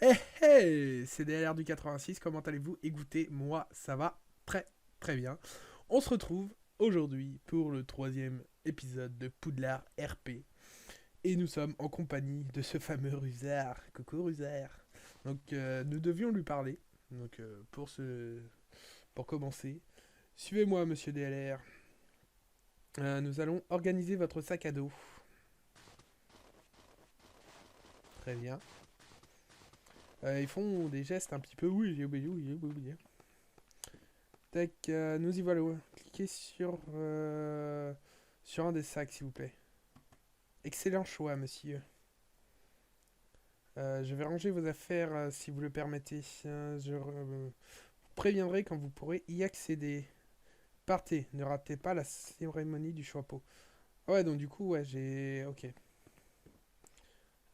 Hey hey, c'est DLR du 86, comment allez-vous? Écoutez, moi ça va très très bien. On se retrouve aujourd'hui pour le troisième épisode de Poudlard RP. Et nous sommes en compagnie de ce fameux Rusard. Coucou Rusard. Donc nous devions lui parler. Donc pour commencer, suivez-moi monsieur DLR. Nous allons organiser votre sac à dos. Très bien. Ils font des gestes un petit peu oui, oui, oui, oui, oui, oui. Tac, nous y voilà. Cliquez sur un des sacs, s'il vous plaît. Excellent choix, monsieur. Je vais ranger vos affaires, si vous le permettez. Vous préviendrai quand vous pourrez y accéder. Partez, ne ratez pas la cérémonie du chapeau. Ah ouais, donc du coup, ouais, j'ai... Ok.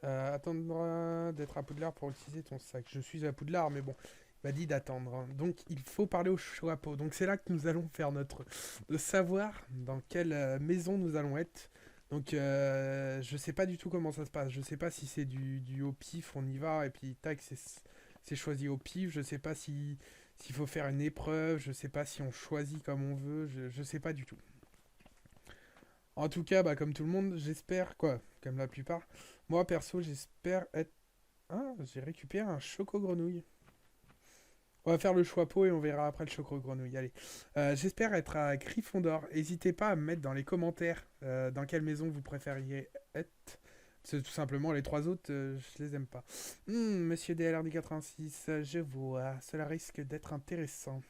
Attendre d'être à Poudlard pour utiliser ton sac. Je suis à Poudlard, mais bon, il m'a dit d'attendre, hein. Donc il faut parler au chapeau. Donc c'est là que nous allons faire de savoir dans quelle maison nous allons être. Donc je sais pas du tout comment ça se passe. Je sais pas si c'est du au pif, on y va et puis tac, c'est choisi au pif. Je sais pas si s'il faut faire une épreuve. Je sais pas si on choisit comme on veut. Je sais pas du tout. En tout cas, bah, comme tout le monde, j'espère quoi, comme la plupart. Moi perso, j'espère être. Ah, j'ai récupéré un choco-grenouille. On va faire le choix-peau et on verra après le choco-grenouille. Allez. J'espère être à Gryffondor. N'hésitez pas à me mettre dans les commentaires dans quelle maison vous préfériez être. C'est tout simplement les trois autres, je les aime pas. Monsieur DLRD 86, je vois. Cela risque d'être intéressant.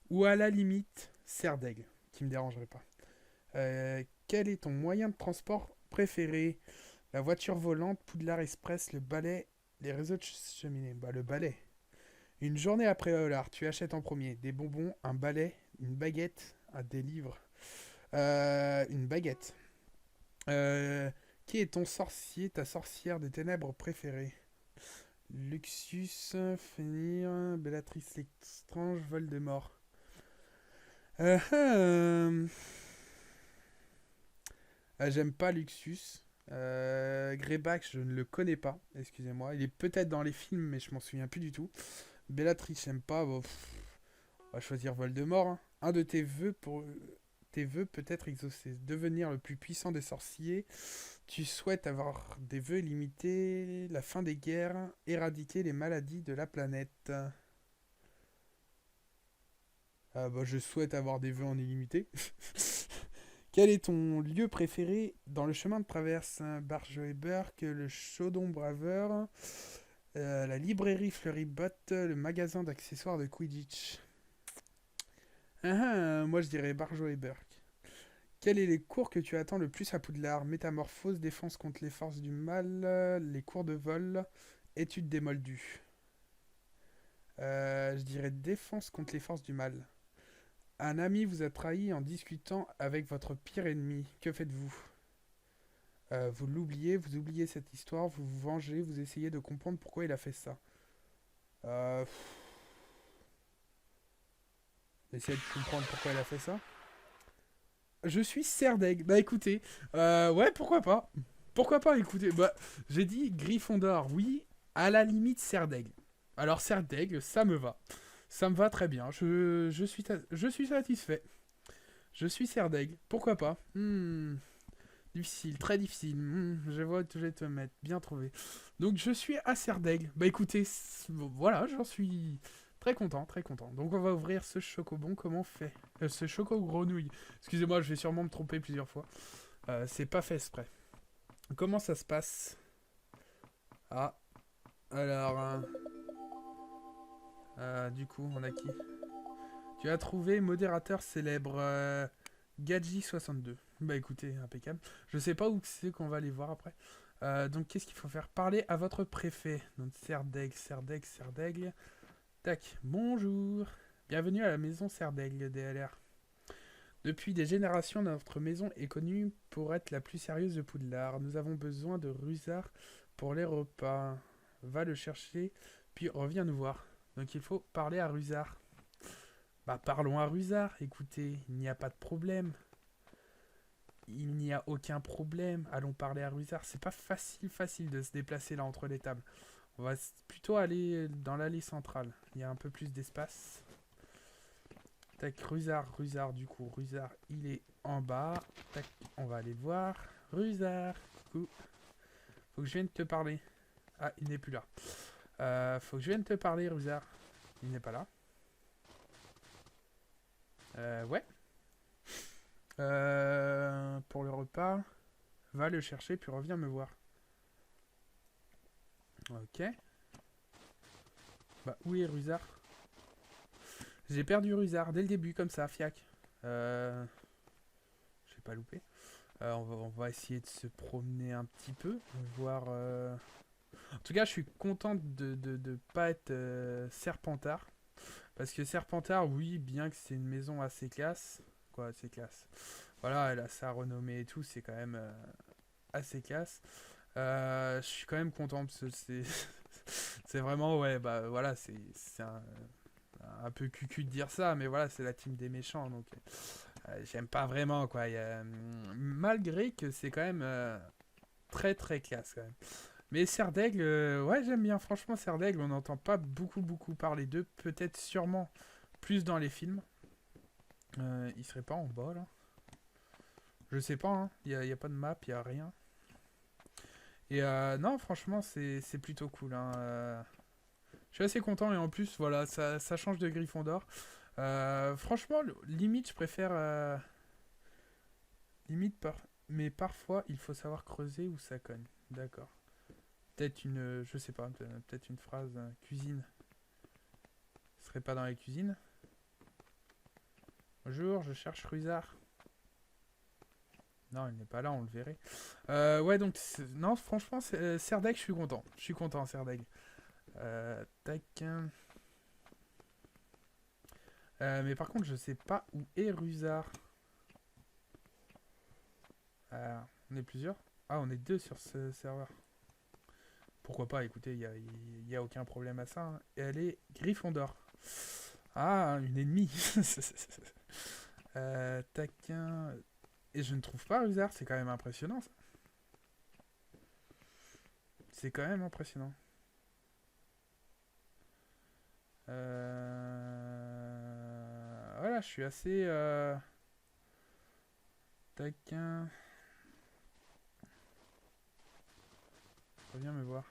Ou à la limite, Serdaigle, qui me dérangerait pas. Quel est ton moyen de transport préféré? La voiture volante, Poudlard Express, le balai, les réseaux de cheminée. Bah, le balai. Une journée après Hollard, tu achètes en premier des bonbons, un balai, une baguette, des livres. Une baguette. Euh, qui est ton sorcier, ta sorcière des ténèbres préférée? Luxus, Fenrir, Bellatrix l'étrange, Voldemort. Euh, euh, J'aime pas Luxus. Greyback, je ne le connais pas, excusez-moi. Il est peut-être dans les films, mais je m'en souviens plus du tout. Bellatrix, j'aime pas. Bon, on va choisir Voldemort, hein. Un de tes vœux peut être exaucé. Devenir le plus puissant des sorciers. Tu souhaites avoir des vœux illimités, la fin des guerres, éradiquer les maladies de la planète. Ah bah je souhaite avoir des vœux en illimité. Quel est ton lieu préféré dans le chemin de traverse? Barjo et Burke, le Chaudon Braveur, la librairie Fleuribot, le magasin d'accessoires de Quidditch. Moi je dirais Barjo et Burke. Quels sont les cours que tu attends le plus à Poudlard? Métamorphose, défense contre les forces du mal, les cours de vol, études des moldus. Je dirais défense contre les forces du mal. Un ami vous a trahi en discutant avec votre pire ennemi. Que faites-vous? Vous l'oubliez, vous oubliez cette histoire, vous vous vengez, vous essayez de comprendre pourquoi il a fait ça. Euh, Essayez de comprendre pourquoi il a fait ça. Je suis Serdeg. Bah écoutez, ouais, pourquoi pas. Pourquoi pas, écoutez. Bah, j'ai dit Gryffondor, oui, à la limite Serdeg. Alors Serdeg, ça me va. Ça me va très bien. Je suis satisfait. Je suis Serdeg. Pourquoi pas? Difficile, très difficile. Je vois où je vais te mettre. Bien trouvé. Donc je suis à Serdeg. Bah écoutez, voilà, j'en suis très content, très content. Donc on va ouvrir ce chocobon. Comment on fait? Ce choco-grenouille. Excusez-moi, je vais sûrement me tromper plusieurs fois. C'est pas fait exprès. Comment ça se passe? Ah, alors... du coup, on a qui? Tu as trouvé modérateur célèbre Gadji62. Bah écoutez, impeccable. Je sais pas où c'est qu'on va aller voir après. Donc qu'est-ce qu'il faut faire? Parler à votre préfet. Donc Serdaigle, Serdaigle, Serdaigle. Tac, bonjour. Bienvenue à la maison Serdaigle DLR. Depuis des générations, notre maison est connue pour être la plus sérieuse de Poudlard. Nous avons besoin de Rusard pour les repas. Va le chercher, puis reviens nous voir. Donc il faut parler à Rusard. Bah parlons à Rusard, écoutez, il n'y a pas de problème. Il n'y a aucun problème. Allons parler à Rusard. C'est pas facile de se déplacer là entre les tables. On va plutôt aller dans l'allée centrale. Il y a un peu plus d'espace. Tac, Rusard du coup. Rusard, il est en bas. Tac, on va aller le voir. Rusard, coucou. Faut que je vienne te parler. Ah, il n'est plus là. Faut que je vienne te parler, Rusard. Il n'est pas là. Ouais. Pour le repas, va le chercher puis reviens me voir. Ok. Bah, où est Rusard? J'ai perdu Rusard dès le début, comme ça, fiac. J'ai pas loupé. On va essayer de se promener un petit peu, voir... En tout cas, je suis content de pas être Serpentard. Parce que Serpentard, oui, bien que c'est une maison assez classe. Quoi, assez classe. Voilà, elle a sa renommée et tout, c'est quand même assez classe. Je suis quand même content parce que c'est... c'est vraiment, ouais, bah voilà, c'est un peu cucu de dire ça, mais voilà, c'est la team des méchants, donc j'aime pas vraiment, quoi. Malgré que c'est quand même très très classe, quand même. Mais Serre d'Aigle, ouais, j'aime bien, franchement, Serre d'Aigle, on n'entend pas beaucoup parler d'eux, peut-être sûrement plus dans les films. Il serait pas en bas, là? Je sais pas, hein. Y a pas de map, y a rien. Et non, franchement, c'est plutôt cool, hein. Je suis assez content et en plus, voilà, ça change de Gryffondor. Franchement, limite, je préfère. Limite, mais parfois, il faut savoir creuser où ça cogne. D'accord. Peut-être une. Je sais pas, peut-être une phrase cuisine. Ce serait pas dans les cuisines. Bonjour, je cherche Rusard. Non, il n'est pas là, on le verrait. Ouais, donc, non, franchement, Serdaigle, je suis content. Je suis content, Serdaigle. Tac. Mais par contre, je sais pas où est Rusard. On est plusieurs. Ah, on est deux sur ce serveur. Pourquoi pas, écoutez, il y a aucun problème à ça, hein. Et elle est Gryffondor. Ah, une ennemie. Tac. Et je ne trouve pas Rusard, c'est quand même impressionnant, ça. C'est quand même impressionnant. Voilà, je suis assez... Tac. Reviens me voir.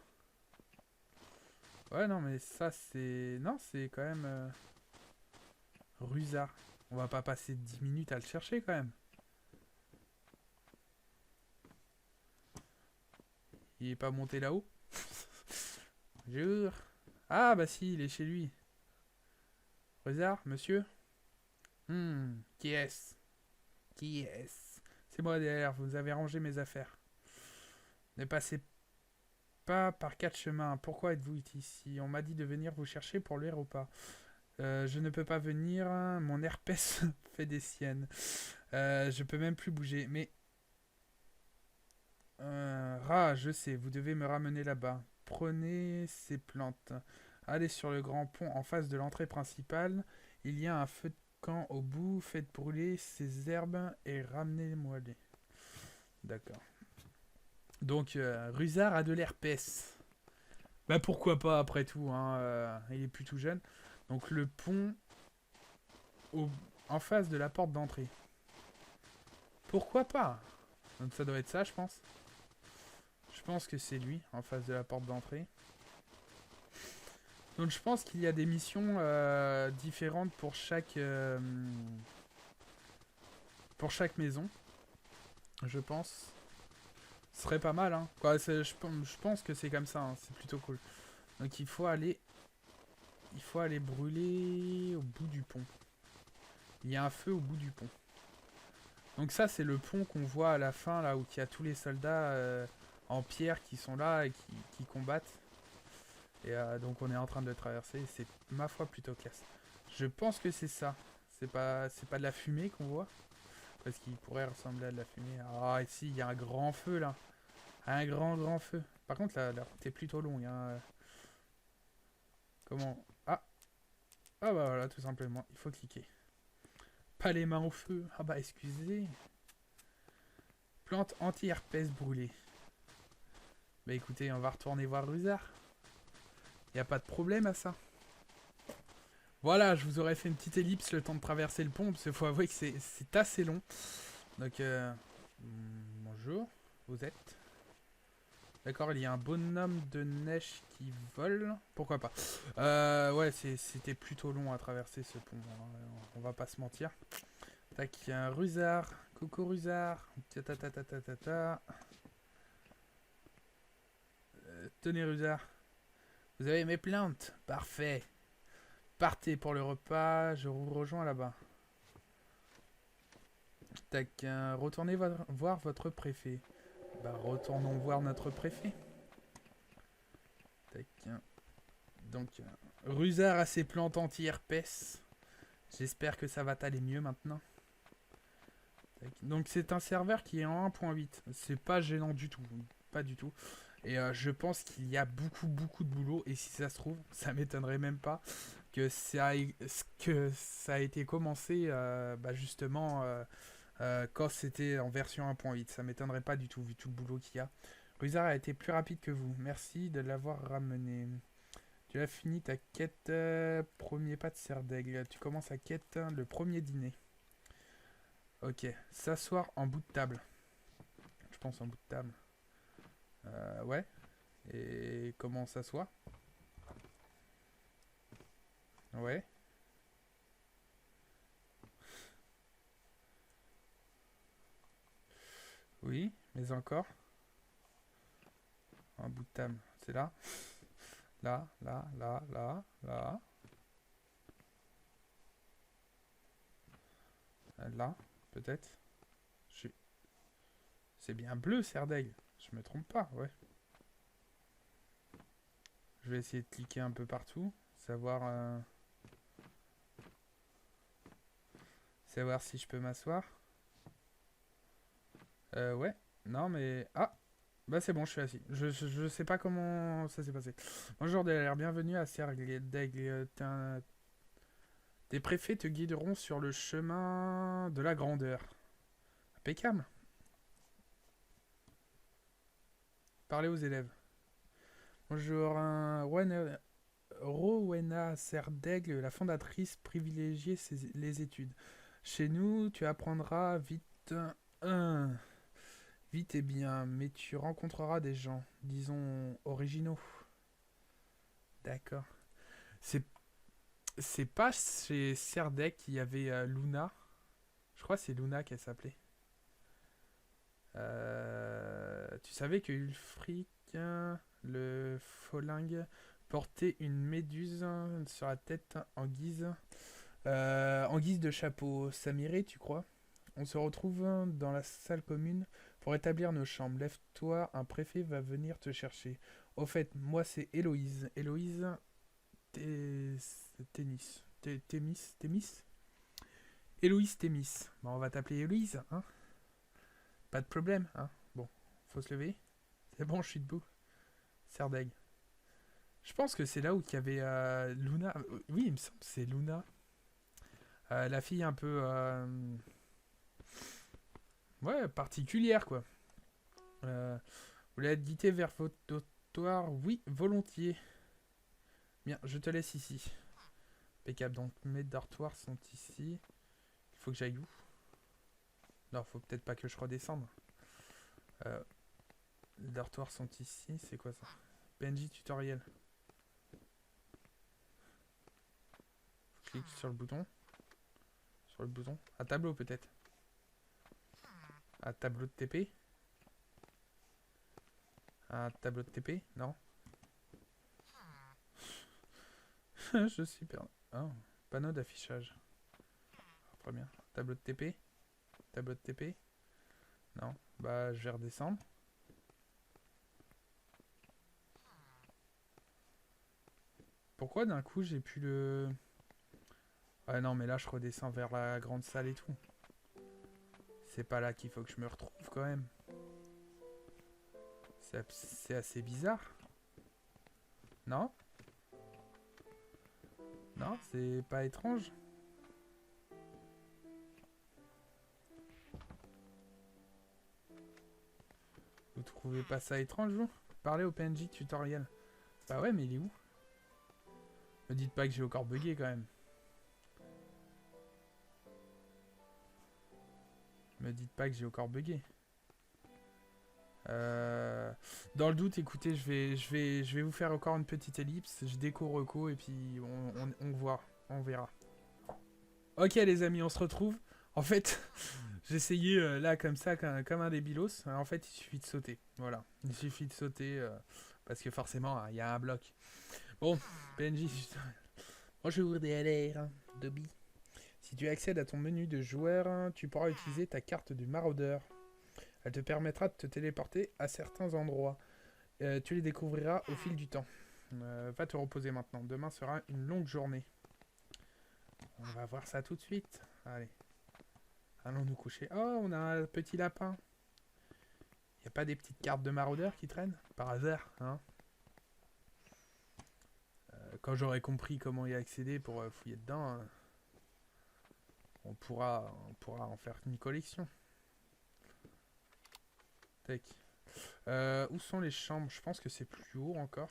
Ouais, non, mais ça, c'est... Non, c'est quand même... Rusard. On va pas passer 10 minutes à le chercher, quand même. Il est pas monté là-haut? Bonjour. Ah, bah si, il est chez lui. Rusard, monsieur? Qui est-ce? Qui est-ce? C'est moi derrière, vous avez rangé mes affaires. Ne passez pas par quatre chemins. Pourquoi êtes-vous ici? On m'a dit de venir vous chercher pour le repas. Je ne peux pas venir, mon herpès fait des siennes. Je peux même plus bouger. Mais... Rat, je sais, vous devez me ramener là-bas. Prenez ces plantes. Allez sur le grand pont en face de l'entrée principale. Il y a un feu de camp au bout. Faites brûler ces herbes et ramenez-moi-les. D'accord. Donc, Rusard a de l'herpès. Bah pourquoi pas après tout, hein, il est plus tout jeune. Donc le pont au, en face de la porte d'entrée. Pourquoi pas? Donc ça doit être ça, je pense. Je pense que c'est lui, en face de la porte d'entrée. Donc je pense qu'il y a des missions différentes pour chaque maison. Je pense. Ce serait pas mal, hein. Quoi, je pense que c'est comme ça, hein. C'est plutôt cool. Donc il faut aller brûler au bout du pont. Il y a un feu au bout du pont. Donc ça, c'est le pont qu'on voit à la fin, là, où il y a tous les soldats en pierre qui sont là et qui combattent. Et donc on est en train de le traverser. C'est, ma foi, plutôt classe. Je pense que c'est ça. C'est pas de la fumée qu'on voit. Parce qu'il pourrait ressembler à de la fumée. Ah, ici, il y a un grand feu, là. Un grand feu. Par contre, la route est plutôt longue, hein. Comment... Ah bah voilà, tout simplement. Il faut cliquer. Pas les mains au feu. Ah bah excusez. Plante anti-herpès brûlée. Bah écoutez, on va retourner voir Rusard. Y a pas de problème à ça. Voilà, je vous aurais fait une petite ellipse le temps de traverser le pont, parce qu'il faut avouer que c'est assez long. Donc, bonjour, vous êtes... D'accord, il y a un bonhomme de neige qui vole. Pourquoi pas. Ouais, c'était plutôt long à traverser ce pont. On va pas se mentir. Tac, il y a un Rusard. Coucou Rusard. Ta ta ta ta ta ta ta. Tenez Rusard. Vous avez mes plantes. Parfait. Partez pour le repas. Je vous rejoins là-bas. Tac, retournez voir votre préfet. Bah, retournons voir notre préfet. Tac. Donc, Rusard a ses plantes anti-herpès. J'espère que ça va t'aller mieux maintenant. Tac. Donc, c'est un serveur qui est en 1.8. C'est pas gênant du tout. Pas du tout. Et je pense qu'il y a beaucoup de boulot. Et si ça se trouve, ça m'étonnerait même pas que ça a été commencé bah justement quand c'était en version 1.8. Ça m'étonnerait pas du tout vu tout le boulot qu'il y a. Rusard a été plus rapide que vous. Merci de l'avoir ramené. Tu as fini ta quête premier pas de Serdaigle. Tu commences à quête le premier dîner. Ok. S'asseoir en bout de table. Je pense en bout de table. Ouais. Et comment on s'assoit? Ouais. Oui, mais encore. Un bout de table. C'est là. Là, là, là, là, là. Là, peut-être. Je... C'est bien bleu, Serdaigle. Je me trompe pas, ouais. Je vais essayer de cliquer un peu partout. Savoir si je peux m'asseoir. Ouais. Non, mais... Ah! Bah c'est bon, je suis assis. Je sais pas comment ça s'est passé. Bonjour DLR, bienvenue à Serdaigle. Tes préfets te guideront sur le chemin de la grandeur. Impeccable. Parlez aux élèves. Bonjour, Rowena Serdaigle, la fondatrice, privilégiait les études. Chez nous, tu apprendras vite, vite et bien, mais tu rencontreras des gens, disons, originaux. D'accord. C'est, c'est pas chez Serdaigle qu'il y avait Luna. Je crois que c'est Luna qu'elle s'appelait. Tu savais que Ulfric, le Folingue, portait une méduse sur la tête en guise de chapeau. Ça m'irait, tu crois? On se retrouve dans la salle commune pour établir nos chambres. Lève-toi, un préfet va venir te chercher. Au fait, moi c'est Héloïse. Héloïse Témis. Héloïse Témis. Bon, on va t'appeler Héloïse, hein? Pas de problème, hein? Bon, faut se lever. C'est bon, je suis debout. Serdaigle. Je pense que c'est là où il y avait Luna. Oui, il me semble que c'est Luna. La fille un peu... ouais, particulière, quoi. Vous voulez être guidé vers votre dortoir? Oui, volontiers. Bien, je te laisse ici. Impeccable, donc mes dortoirs sont ici. Il faut que j'aille où? Non, faut peut-être pas que je redescende. Les dortoirs sont ici, c'est quoi ça? PNJ tutoriel. Je clique sur le bouton. Sur le bouton. Un tableau peut-être. Un tableau de TP. Un tableau de TP. Non. Je suis perdu. Oh, panneau d'affichage. Très bien. Tableau de TP. Tableau de TP. Non. Bah, je vais redescendre. Pourquoi d'un coup j'ai pu le... Ah non, mais là je redescends vers la grande salle et tout. C'est pas là qu'il faut que je me retrouve quand même. C'est assez bizarre. Non? Non, c'est pas étrange. Vous trouvez pas ça étrange, vous? Parlez au PNJ tutoriel. Bah ouais, mais il est où? Me dites pas que j'ai encore bugué quand même. Me dites pas que j'ai encore bugué. Dans le doute, écoutez, je vais vous faire encore une petite ellipse. Je déco reco et puis on voit, on verra. Ok les amis, on se retrouve. En fait, j'ai essayé là comme ça, comme un débilos. En fait, il suffit de sauter. Voilà, il suffit de sauter parce que forcément, hein, il y a un bloc. Bon, PNJ. Bonjour DLR, Dobby. Si tu accèdes à ton menu de joueur, tu pourras utiliser ta carte du maraudeur. Elle te permettra de te téléporter à certains endroits. Tu les découvriras au fil du temps. Va te reposer maintenant. Demain sera une longue journée. On va voir ça tout de suite. Allez. Allons nous coucher. Oh, on a un petit lapin. Y a pas des petites cartes de maraudeurs qui traînent? Par hasard, hein? Quand j'aurai compris comment y accéder pour fouiller dedans, on pourra en faire une collection. Tac. Où sont les chambres? Je pense que c'est plus haut encore.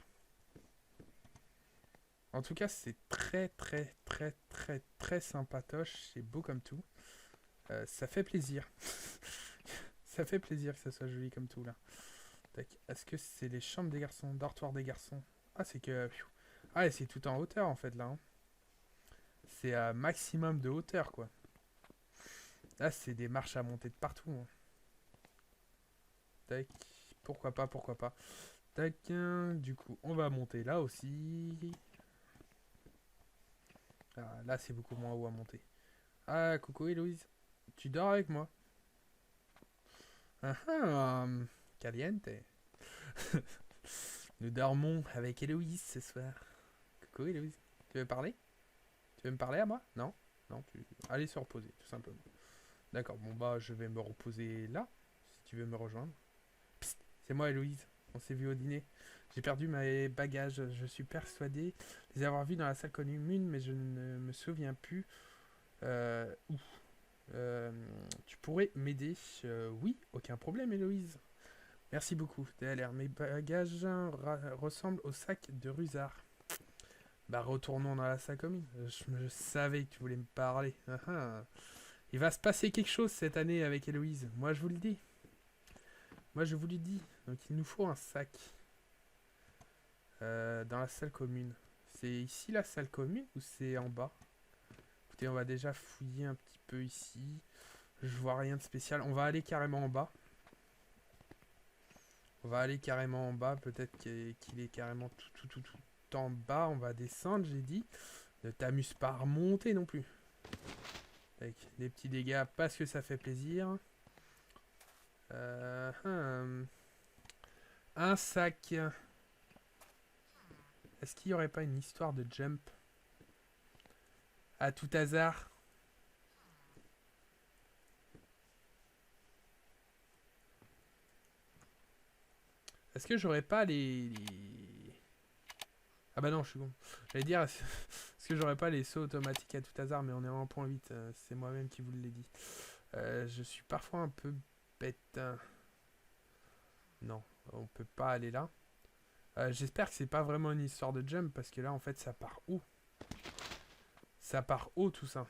En tout cas, c'est très sympatoche. C'est beau comme tout. Ça fait plaisir. Ça fait plaisir que ça soit joli comme tout là. Tac. Est-ce que c'est les chambres des garçons? Dortoir des garçons. Ah, c'est que... Ah, et c'est tout en hauteur en fait là. Hein. C'est à maximum de hauteur quoi. Là, c'est des marches à monter de partout. Hein. Tac. Pourquoi pas, pourquoi pas. Tac. Du coup, on va monter là aussi. Ah, là, c'est beaucoup moins haut à monter. Ah, coucou Héloïse. Tu dors avec moi? Ah ah, caliente. Nous dormons avec Héloïse ce soir. Coucou Héloïse. Tu veux parler? Tu veux me parler à moi? Non? Non, tu... Allez se reposer, tout simplement. D'accord, bon bah je vais me reposer là, si tu veux me rejoindre. Psst, c'est moi Héloïse, on s'est vu au dîner. J'ai perdu mes bagages, je suis persuadé les avoir vus dans la salle commune, mais je ne me souviens plus où. Tu pourrais m'aider? Oui, aucun problème Héloïse. Merci beaucoup, DLR. Mes bagages ressemblent au sac de Rusard. Bah retournons dans la salle commune. Je savais que tu voulais me parler. Il va se passer quelque chose cette année avec Héloïse. Moi je vous le dis. Moi je vous le dis. Donc il nous faut un sac. Dans la salle commune. C'est ici la salle commune ou c'est en bas? Écoutez, on va déjà fouiller un petit peu ici. Je vois rien de spécial. On va aller carrément en bas. On va aller carrément en bas. Peut-être qu'il est carrément tout en bas. On va descendre, j'ai dit. Ne t'amuse pas à remonter non plus. Avec des petits dégâts parce que ça fait plaisir. Un sac. Est-ce qu'il n'y aurait pas une histoire de jump? À tout hasard. Est-ce que j'aurais pas les... Ah bah non, je suis con. J'allais dire, est-ce que j'aurais pas les sauts automatiques à tout hasard, mais on est en 1.8, c'est moi-même qui vous l'ai dit. Je suis parfois un peu bête. Non, on peut pas aller là. J'espère que c'est pas vraiment une histoire de jump, parce que là, en fait, ça part où? Ça part haut, tout ça.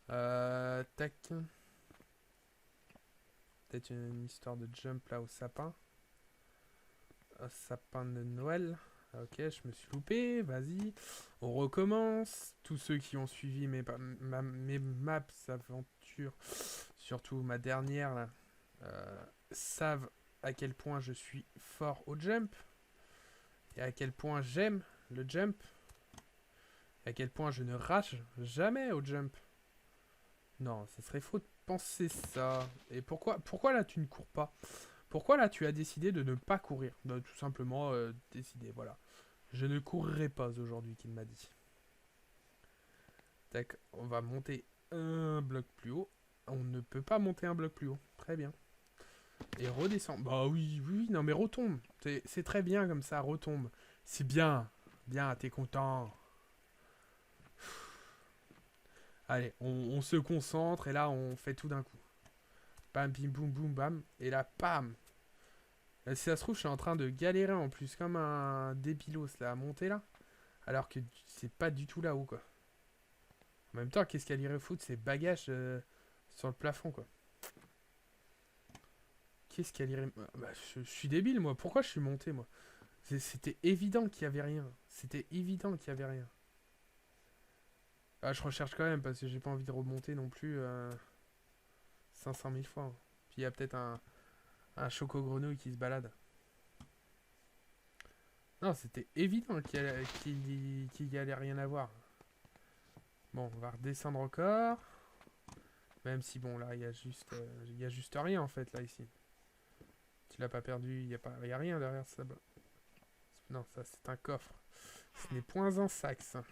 Tac. Peut-être une histoire de jump là au sapin. Un sapin de Noël. Ok, je me suis loupé. Vas-y. On recommence. Tous ceux qui ont suivi mes maps aventures, surtout ma dernière là, savent à quel point je suis fort au jump. Et à quel point j'aime le jump. Et à quel point je ne rage jamais au jump. Non, ça serait faux de penser ça. Et pourquoi là tu ne cours pas? Pourquoi là tu as décidé de ne pas courir? Bah, tout simplement décider, voilà. Je ne courrai pas aujourd'hui, qu'il m'a dit. Tac, on va monter un bloc plus haut. On ne peut pas monter un bloc plus haut. Très bien. Et redescendre. Bah oui, non mais retombe. C'est très bien comme ça, retombe. C'est bien. Bien, t'es content. Allez, on se concentre et là on fait tout d'un coup. Bam, bim, boum, boum, bam. Et là, pam. Si ça se trouve, je suis en train de galérer en plus, comme un débilos là, à monter là. Alors que c'est pas du tout là-haut, quoi. En même temps, qu'est-ce qu'elle irait foutre ses bagages sur le plafond, quoi. Qu'est-ce qu'elle irait... Bah, je suis débile, moi. Pourquoi je suis monté, moi? C'était évident qu'il y avait rien. C'était évident qu'il y avait rien. Ah, je recherche quand même, parce que j'ai pas envie de remonter non plus 500 000 fois. Puis il y a peut-être un choco-grenouille qui se balade. Non, c'était évident qu'il y allait rien avoir. Bon, on va redescendre encore. Même si, bon, là, il y a juste rien, en fait, là, ici. Tu l'as pas perdu, il y a rien derrière ça. Non, ça, c'est un coffre. Ce n'est point un sac, ça.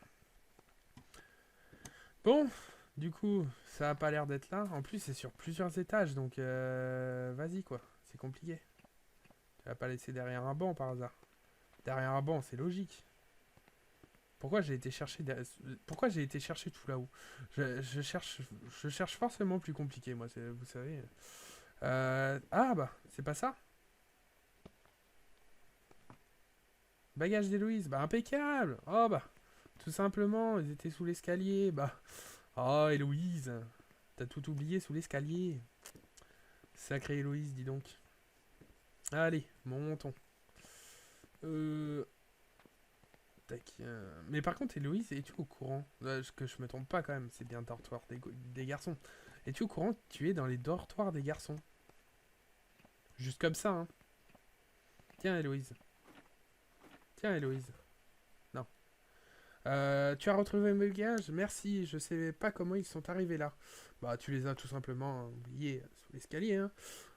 Bon, du coup, ça a pas l'air d'être là. En plus, c'est sur plusieurs étages, donc vas-y, quoi. C'est compliqué. Tu vas pas laisser derrière un banc, par hasard. Derrière un banc, c'est logique. Pourquoi j'ai été chercher tout là-haut? Je cherche forcément plus compliqué, moi, vous savez. Ah bah, c'est pas ça. Bagage d'Héloïse, bah impeccable. Oh bah, tout simplement, ils étaient sous l'escalier. Bah, oh Héloïse, t'as tout oublié sous l'escalier. Sacrée Héloïse, dis donc. Allez, montons. Tac. Mais par contre, Héloïse, es-tu au courant que je me trompe pas quand même, c'est bien le dortoir des garçons. Es-tu au courant que tu es dans les dortoirs des garçons? Juste comme ça, hein. Tiens, Héloïse. Tiens, Héloïse. Non. Tu as retrouvé mes bagages? Merci, je sais pas comment ils sont arrivés là. Bah, tu les as tout simplement oubliés sous l'escalier, hein.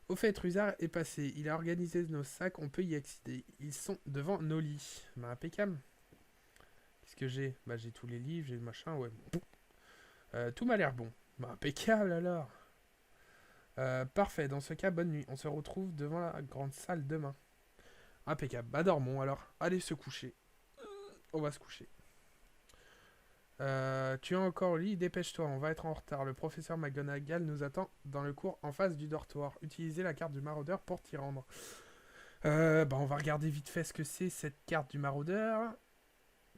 Au fait, Ruzard est passé. Il a organisé nos sacs, on peut y accéder. Ils sont devant nos lits. Bah, impeccable. Qu'est-ce que j'ai? Bah, j'ai tous les livres, j'ai le machin, ouais. Tout m'a l'air bon. Bah, impeccable alors. Parfait, dans ce cas, bonne nuit. On se retrouve devant la grande salle demain. Impeccable. Bah, dormons alors. Allez se coucher. On va se coucher. Tu es encore au lit, dépêche-toi, on va être en retard. Le professeur McGonagall nous attend dans le cours en face du dortoir. Utilisez la carte du maraudeur pour t'y rendre. Bah on va regarder vite fait ce que c'est cette carte du maraudeur.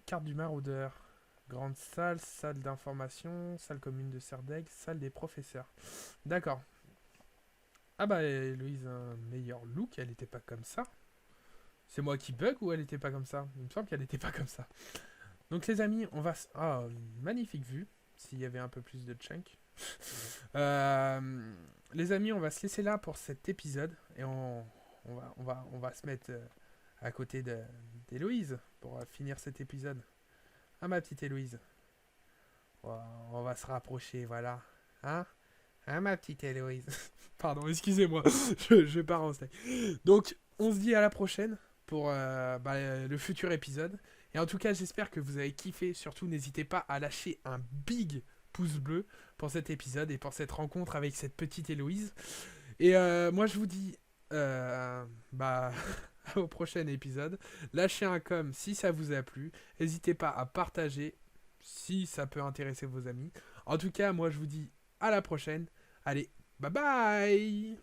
Carte du maraudeur. Grande salle, salle d'information, salle commune de Serdaigle, salle des professeurs. D'accord. Ah bah Louise, un meilleur look, elle était pas comme ça. C'est moi qui bug ou elle était pas comme ça? Il me semble qu'elle était pas comme ça. Donc les amis, on va... Ah, une magnifique vue. S'il y avait un peu plus de chunk. Les amis, on va se laisser là pour cet épisode. Et on va se mettre à côté d'Héloïse pour finir cet épisode. Ah, ma petite Héloïse. On va se rapprocher, voilà. Hein? Hein, ma petite Héloïse. Pardon, excusez-moi. je pars en steak. Donc, on se dit à la prochaine pour le futur épisode. Et en tout cas, j'espère que vous avez kiffé. Surtout, n'hésitez pas à lâcher un big pouce bleu pour cet épisode et pour cette rencontre avec cette petite Héloïse. Et moi, je vous dis au prochain épisode. Lâchez un com si ça vous a plu. N'hésitez pas à partager si ça peut intéresser vos amis. En tout cas, moi, je vous dis à la prochaine. Allez, bye bye!